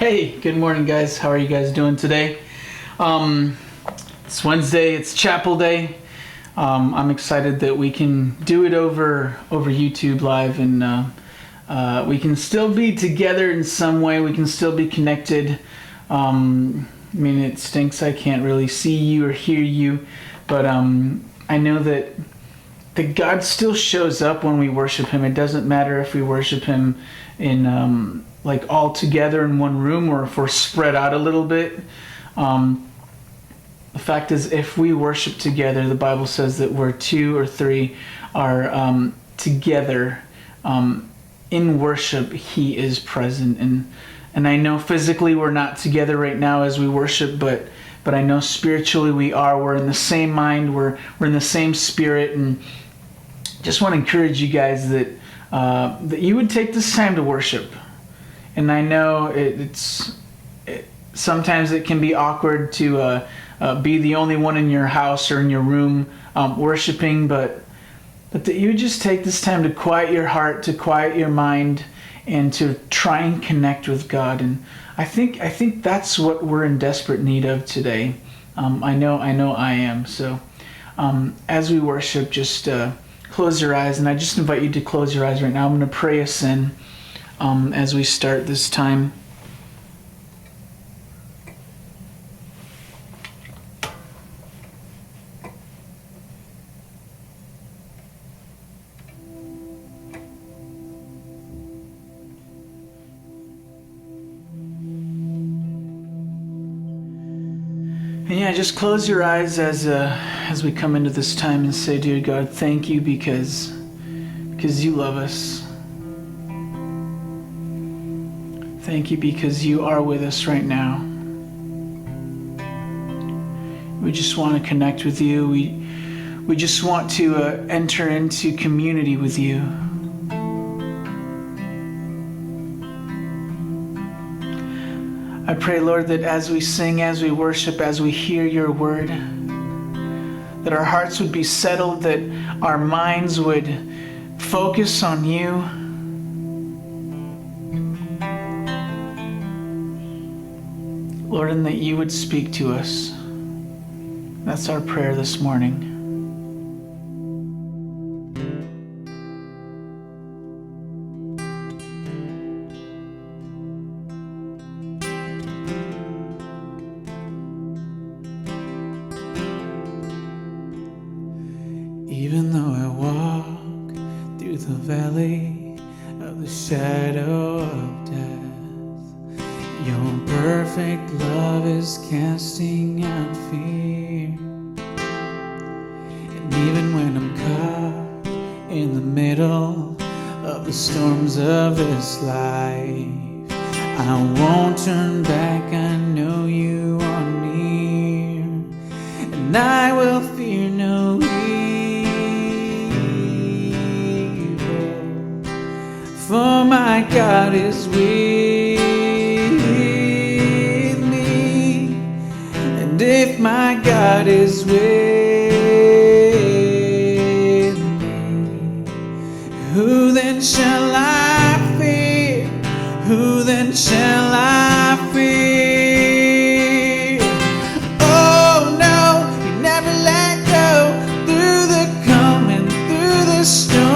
Hey, good morning, guys. How are you guys doing today? It's Wednesday. It's Chapel Day. I'm excited that we can do it over YouTube Live, and we can still be together in some way. We can still be connected. I mean, it stinks I can't really see you or hear you, but I know that God still shows up when we worship Him. It doesn't matter if we worship Him in like all together in one room or if we're spread out a little bit. The fact is, if we worship together, the Bible says that where two or three are together in worship, He is present. And I know physically we're not together right now as we worship, but I know spiritually we are. We're in the same mind. We're in the same spirit. And just want to encourage you guys that you would take this time to worship. And I know sometimes it can be awkward to be the only one in your house or in your room worshiping, but that you just take this time to quiet your heart, to quiet your mind, and to try and connect with God. And I think that's what we're in desperate need of today. I know I am. So as we worship, just close your eyes, and I just invite you to close your eyes right now. I'm going to pray us in as we start this time. And yeah, just close your eyes as we come into this time and say, dear God, thank you because you love us. Thank you because you are with us right now. We just want to connect with you. We just want to enter into community with you. I pray, Lord, that as we sing, as we worship, as we hear your word, that our hearts would be settled, that our minds would focus on you. Lord, and that you would speak to us. That's our prayer this morning. Even though I walk through the valley of the shadow of death, your perfect love is casting out fear. And even when I'm caught in the middle of the storms of this life, I won't turn back. I know you are near, and I will fear no evil. For my God is with me, and if my God is with me, who then shall I fear? Who then shall I fear? Oh no, you never let go through the calm and through the storm.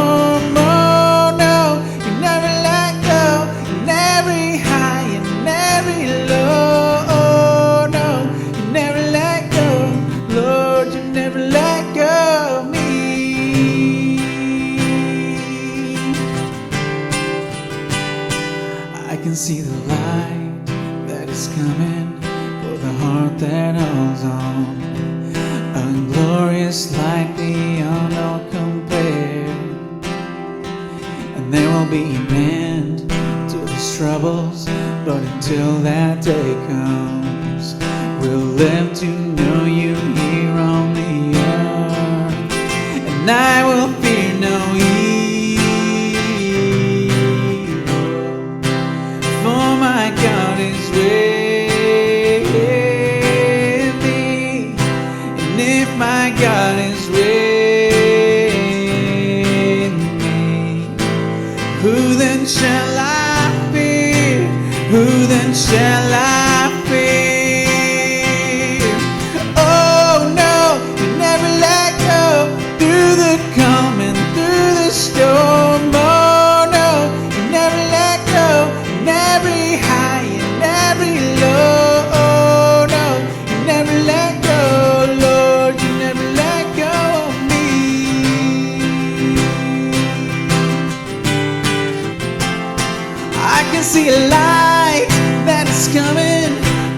See the light that is coming for the heart that holds on, a glorious light beyond all compare. And there will be an end to these troubles, but until that day comes, we'll live to know you here on the earth. And I will fear no evil. My God is with me, and if my God is with me, who then shall I fear? who then shall I fear? Oh no, you never let go through the calm and through the storm. Oh no, you never let go in every high and every low. Oh no, you never let go, Lord, you never let go of me. I can see a light that is coming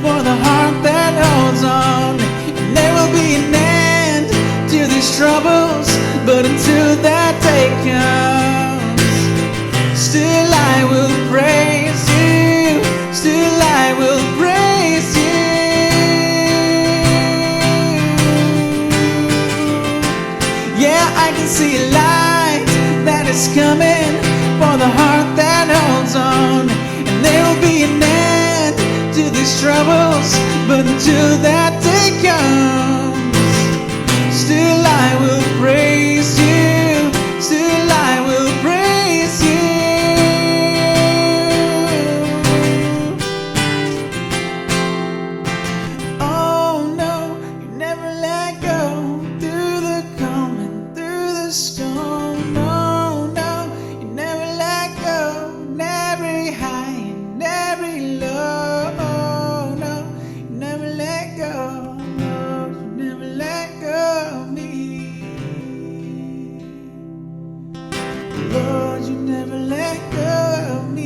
for the heart that holds on, and there will be an end to these troubles, but until that day comes, still I will praise you, still I will praise you. Yeah, I can see a light that is coming for the heart that holds on, and there will be an end to these troubles, but until that day comes, still I will praise you, still I will praise you. Oh no, you never let go through the calm and through the storm. No, no, you never let go in every high and every low. No, you never let go, Lord, you never let go of me. Lord, you never let go of me.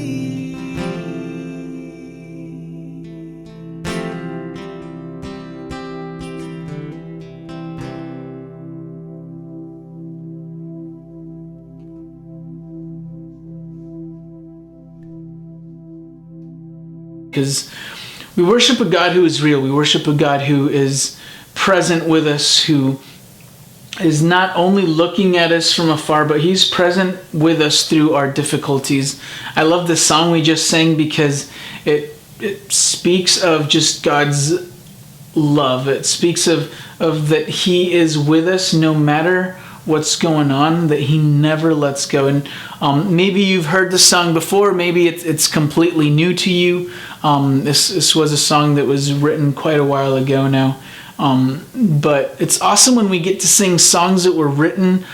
Because we worship a God who is real. We worship a God who is present with us, who is not only looking at us from afar, but he's present with us through our difficulties. I love the song we just sang because it speaks of just God's love. It speaks of that he is with us no matter what's going on, that he never lets go. And maybe you've heard the song before, maybe it's completely new to you. This was a song that was written quite a while ago now. But it's awesome when we get to sing songs that were written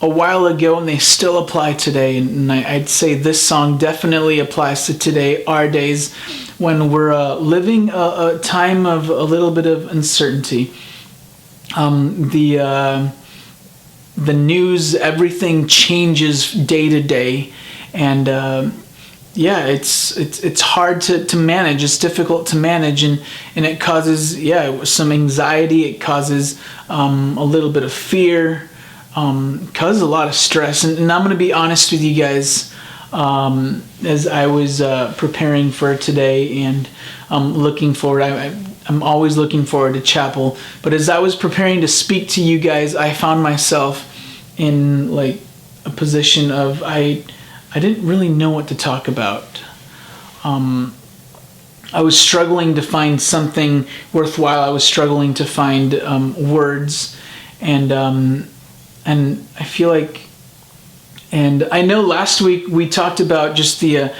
a while ago and they still apply today. And I'd say this song definitely applies to today, our days, when we're living a time of a little bit of uncertainty. The news, everything changes day to day, and it's hard to manage. It's difficult to manage, and it causes some anxiety. It causes a little bit of fear, causes a lot of stress. And I'm going to be honest with you guys. As I was preparing for today and looking forward, I'm always looking forward to chapel. But as I was preparing to speak to you guys, I found myself in like a position of I didn't really know what to talk about. I was struggling to find something worthwhile. I was struggling to find words, and I feel like, and I know last week we talked about just the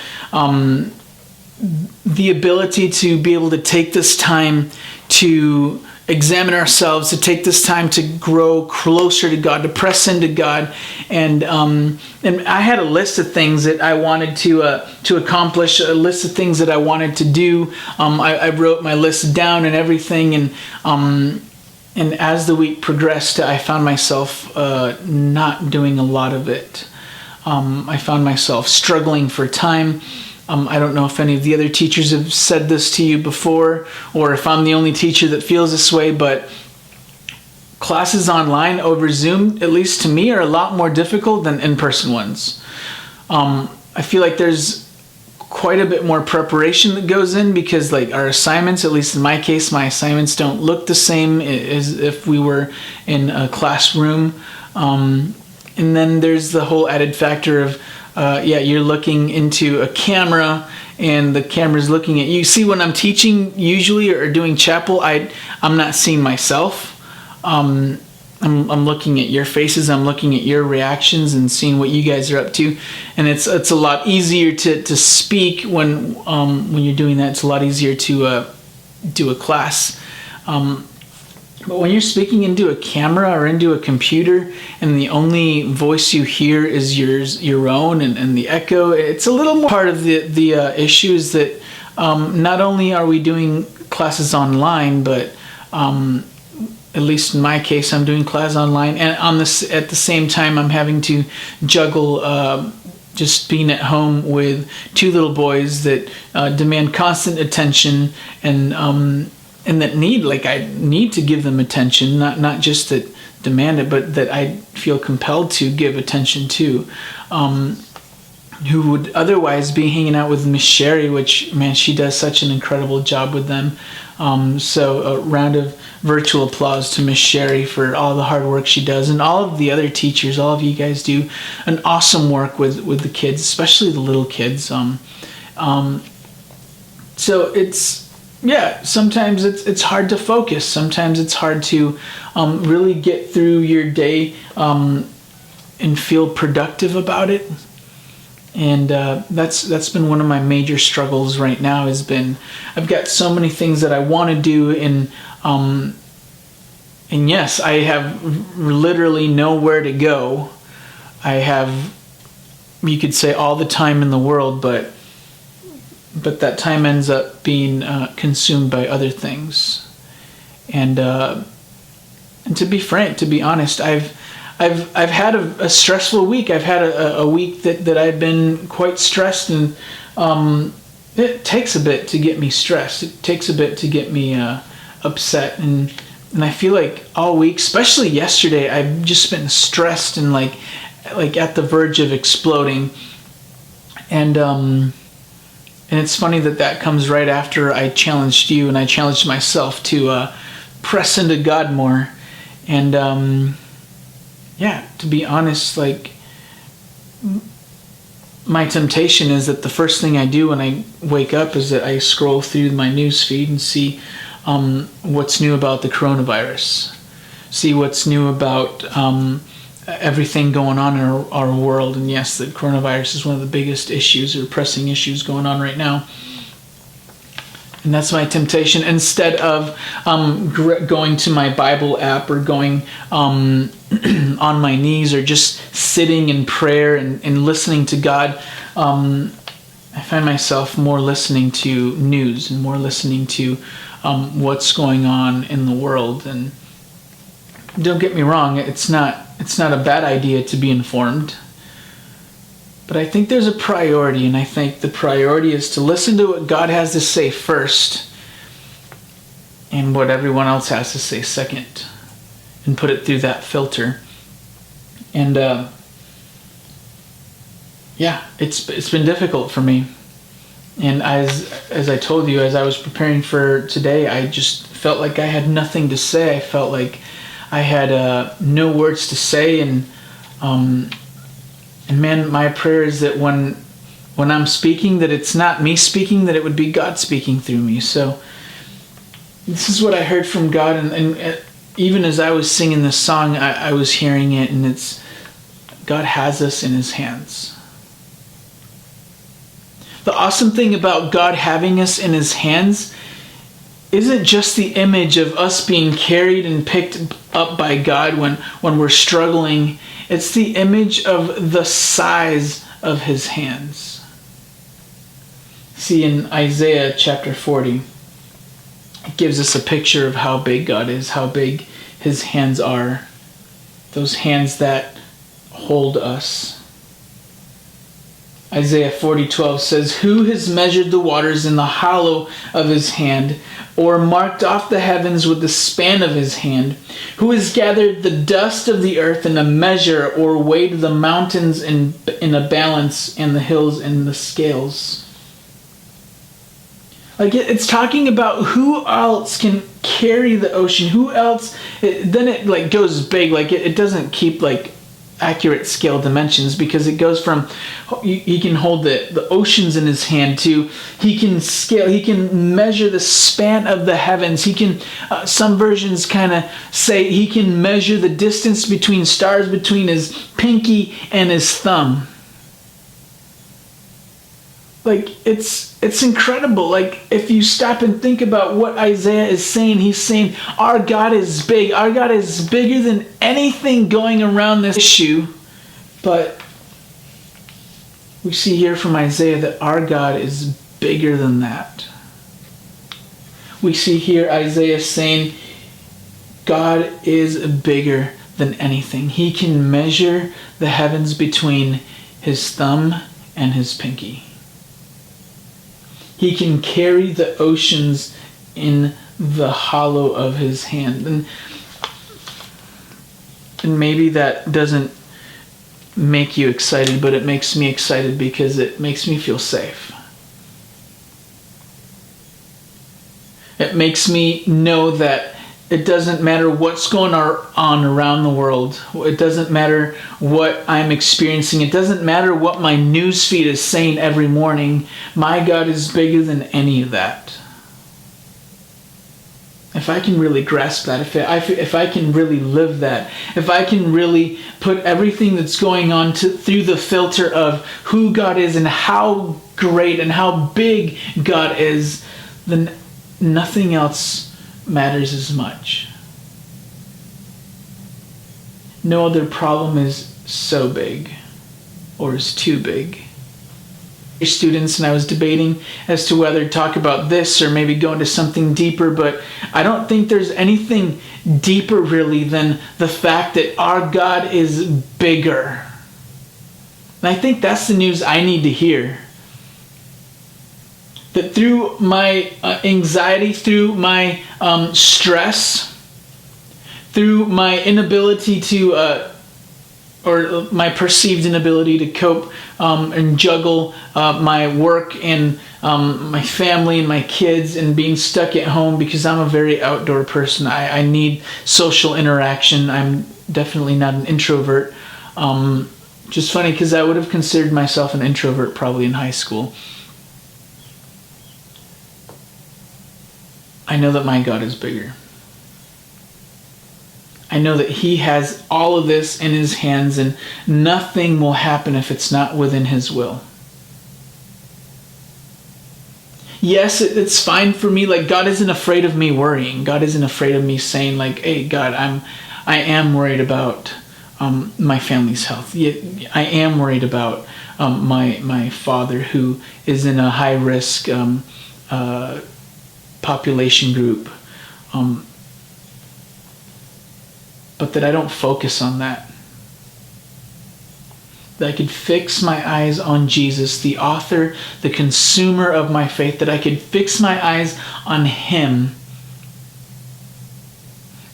ability to be able to take this time to examine ourselves, to take this time to grow closer to God, to press into God, and I had a list of things that I wanted to accomplish, a list of things that I wanted to do. I wrote my list down and everything, and as the week progressed, I found myself not doing a lot of it. I found myself struggling for time. I don't know if any of the other teachers have said this to you before, or if I'm the only teacher that feels this way, but classes online over Zoom, at least to me, are a lot more difficult than in-person ones. I feel like there's quite a bit more preparation that goes in, because like our assignments, at least in my case, my assignments don't look the same as if we were in a classroom. And then there's the whole added factor of you're looking into a camera and the camera's looking at you. See, when I'm teaching usually or doing chapel, I'm not seeing myself. I'm looking at your faces, I'm looking at your reactions and seeing what you guys are up to, and it's a lot easier to speak when you're doing that. It's a lot easier to do a class. But when you're speaking into a camera or into a computer and the only voice you hear is your own and the echo, it's a little more part of the issue is that not only are we doing classes online, but at least in my case, I'm doing class online, and at the same time, I'm having to juggle just being at home with two little boys that demand constant attention and that I need to give them attention, not just that demand it, but that I feel compelled to give attention to. Who would otherwise be hanging out with Miss Sherry, which, man, she does such an incredible job with them. So a round of virtual applause to Miss Sherry for all the hard work she does, and all of the other teachers. All of you guys do an awesome work with the kids, especially the little kids. So sometimes it's hard to focus. Sometimes it's hard to really get through your day and feel productive about it. And that's been one of my major struggles right now. Has been I've got so many things that I want to do, and yes, I have literally nowhere to go. I have, you could say, all the time in the world, but that time ends up being consumed by other things. And to be frank, to be honest, I've had a stressful week. I've had a week that I've been quite stressed, and it takes a bit to get me stressed. It takes a bit to get me upset, and I feel like all week, especially yesterday, I've just been stressed and like at the verge of exploding. And it's funny that comes right after I challenged you, and I challenged myself to press into God more. And to be honest, like, my temptation is that the first thing I do when I wake up is that I scroll through my news feed and see what's new about the coronavirus, see what's new about everything going on in our world. And yes, the coronavirus is one of the biggest issues or pressing issues going on right now. And that's my temptation. Instead of going to my Bible app or going on my knees or just sitting in prayer and listening to God, I find myself more listening to news and more listening to what's going on in the world. And don't get me wrong, it's not a bad idea to be informed. But I think there's a priority, and I think the priority is to listen to what God has to say first and what everyone else has to say second, and put it through that filter. And it's been difficult for me. And as I told you, as I was preparing for today, I just felt like I had nothing to say. I felt like I had no words to say, and man, my prayer is that when I'm speaking, that it's not me speaking, that it would be God speaking through me. So this is what I heard from God, and even as I was singing this song, I was hearing it, and it's, God has us in His hands. The awesome thing about God having us in His hands isn't just the image of us being carried and picked up by God when we're struggling. It's the image of the size of His hands. See, in Isaiah chapter 40, it gives us a picture of how big God is, how big His hands are. Those hands that hold us. Isaiah 40:12 says, "Who has measured the waters in the hollow of His hand, or marked off the heavens with the span of His hand? Who has gathered the dust of the earth in a measure, or weighed the mountains in a balance, and the hills in the scales?" Like, it's talking about who else can carry the ocean, who else. Then it like goes big. Like, it doesn't keep like accurate scale dimensions, because it goes from he can hold the oceans in his hand to he can measure the span of the heavens. He can some versions kind of say he can measure the distance between stars between his pinky and his thumb. Like, it's incredible. Like, if you stop and think about what Isaiah is saying, he's saying our God is big. Our God is bigger than anything going around this issue. But we see here from Isaiah that our God is bigger than that. We see here Isaiah saying God is bigger than anything. He can measure the heavens between his thumb and his pinky. He can carry the oceans in the hollow of his hand. And maybe that doesn't make you excited, but it makes me excited because it makes me feel safe. It makes me know that it doesn't matter what's going on around the world. It doesn't matter what I'm experiencing. It doesn't matter what my news feed is saying every morning. My God is bigger than any of that. If I can really grasp that, if I can really live that, if I can really put everything that's going on through the filter of who God is and how great and how big God is, then nothing else matters as much. No other problem is so big or is too big. Students, and I was debating as to whether to talk about this or maybe go into something deeper, but I don't think there's anything deeper really than the fact that our God is bigger. And I think that's the news I need to hear. That through my anxiety, through my stress, through my inability to, or my perceived inability to cope and juggle my work and my family and my kids and being stuck at home, because I'm a very outdoor person. I need social interaction. I'm definitely not an introvert. Just funny because I would have considered myself an introvert probably in high school. I know that my God is bigger. I know that he has all of this in his hands and nothing will happen if it's not within his will. Yes, it's fine for me. Like, God isn't afraid of me worrying. God isn't afraid of me saying, like, hey, God, I am worried about my family's health. I am worried about my father who is in a high risk population group, but that I don't focus on that. That I could fix my eyes on Jesus, the author, the consumer of my faith, that I could fix my eyes on him.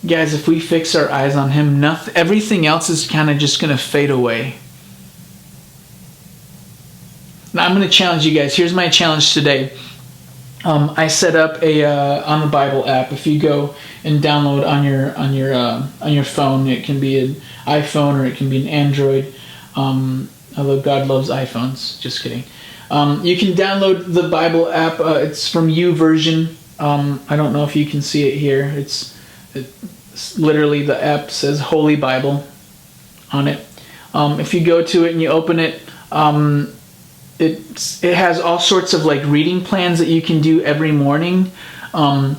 Guys, if we fix our eyes on him, everything else is kind of just going to fade away. Now I'm going to challenge you guys. Here's my challenge today. I set up a on the Bible app. If you go and download on your phone, it can be an iPhone or it can be an Android. Although God loves iPhones, just kidding. You can download the Bible app. It's from YouVersion. I don't know if you can see it here. It's literally the app says Holy Bible on it. If you go to it and you open it. It has all sorts of like reading plans that you can do every morning or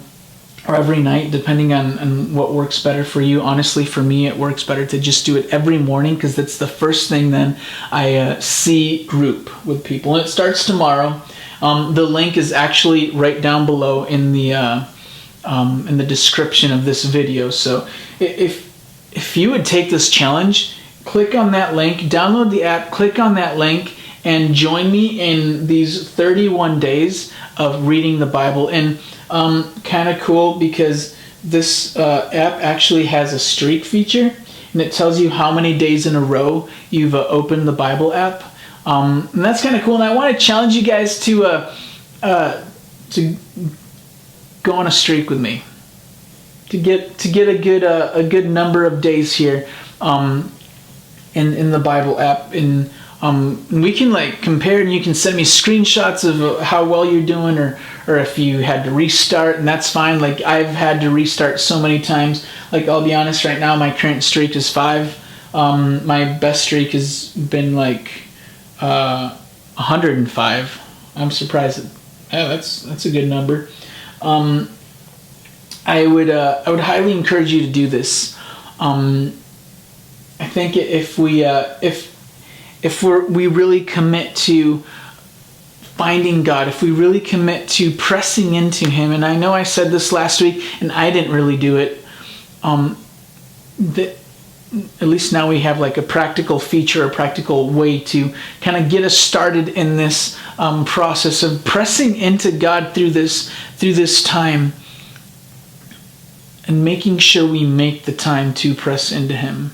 every night, depending on what works better for you. Honestly, for me, it works better to just do it every morning because that's the first thing then I see group with people. And it starts tomorrow. The link is actually right down below in the description of this video. So if you would take this challenge, click on that link, download the app, click on that link, and join me in these 31 days of reading the Bible. And kind of cool because this app actually has a streak feature, and it tells you how many days in a row you've opened the Bible app. And that's kind of cool. And I want to challenge you guys to go on a streak with me, to get a good number of days here. in the Bible app, and we can like compare, and you can send me screenshots of how well you're doing, or if you had to restart, and that's fine. Like I've had to restart so many times. Like I'll be honest, right now my current streak is 5. My best streak has been like 105. I'm surprised. That's a good number. I would highly encourage you to do this. I think if we really commit to finding God, if we really commit to pressing into Him, and I know I said this last week, and I didn't really do it. At least now we have like a practical feature, a practical way to kind of get us started in this process of pressing into God through this time, and making sure we make the time to press into Him.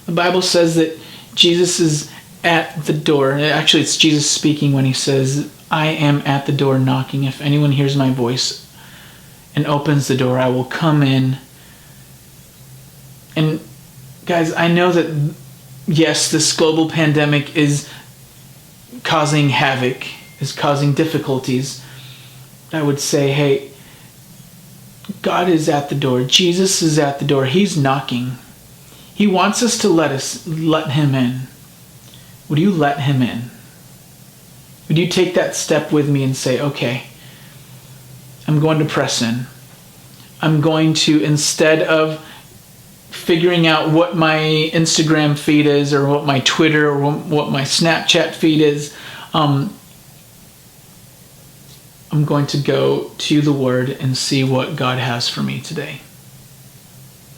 The Bible says that Jesus is at the door. Actually, it's Jesus speaking when He says, I am at the door knocking. If anyone hears my voice and opens the door, I will come in. And guys, I know that, yes, this global pandemic is causing havoc, is causing difficulties. I would say, hey, God is at the door. Jesus is at the door. He's knocking. He wants us to let Him in. Would you let Him in? Would you take that step with me and say, okay, I'm going to press in. I'm going to, instead of figuring out what my Instagram feed is, or what my Twitter or what my Snapchat feed is, I'm going to go to the Word and see what God has for me today.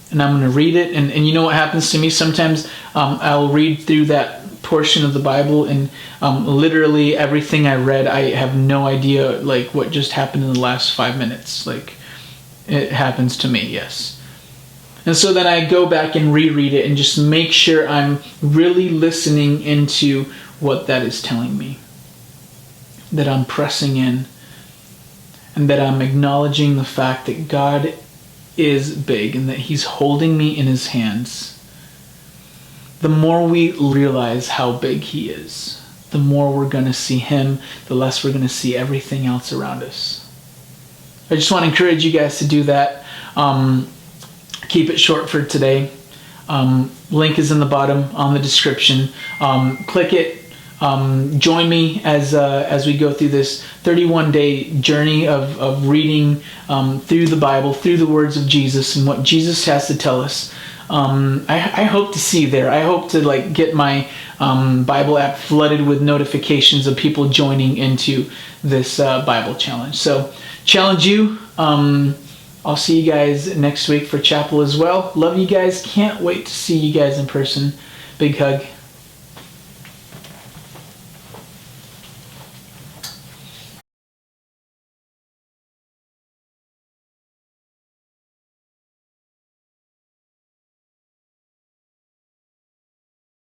And I'm going to read it, and you know what happens to me sometimes? I'll read through that portion of the Bible, and literally everything I read, I have no idea like what just happened in the last 5 minutes. Like, it happens to me, yes. And so then I go back and reread it and just make sure I'm really listening into what that is telling me. That I'm pressing in, and that I'm acknowledging the fact that God is big and that He's holding me in His hands. The more we realize how big He is, the more we're going to see Him, the less we're going to see everything else around us. I just want to encourage you guys to do that. Keep it short for today. Link is in the bottom on the description. Click it. Join me as we go through this 31-day journey of reading through the Bible, through the words of Jesus and what Jesus has to tell us. I hope to see you there. I hope to like get my Bible app flooded with notifications of people joining into this Bible challenge. So challenge you. I'll see you guys next week for chapel as well. Love you guys. Can't wait to see you guys in person. Big hug.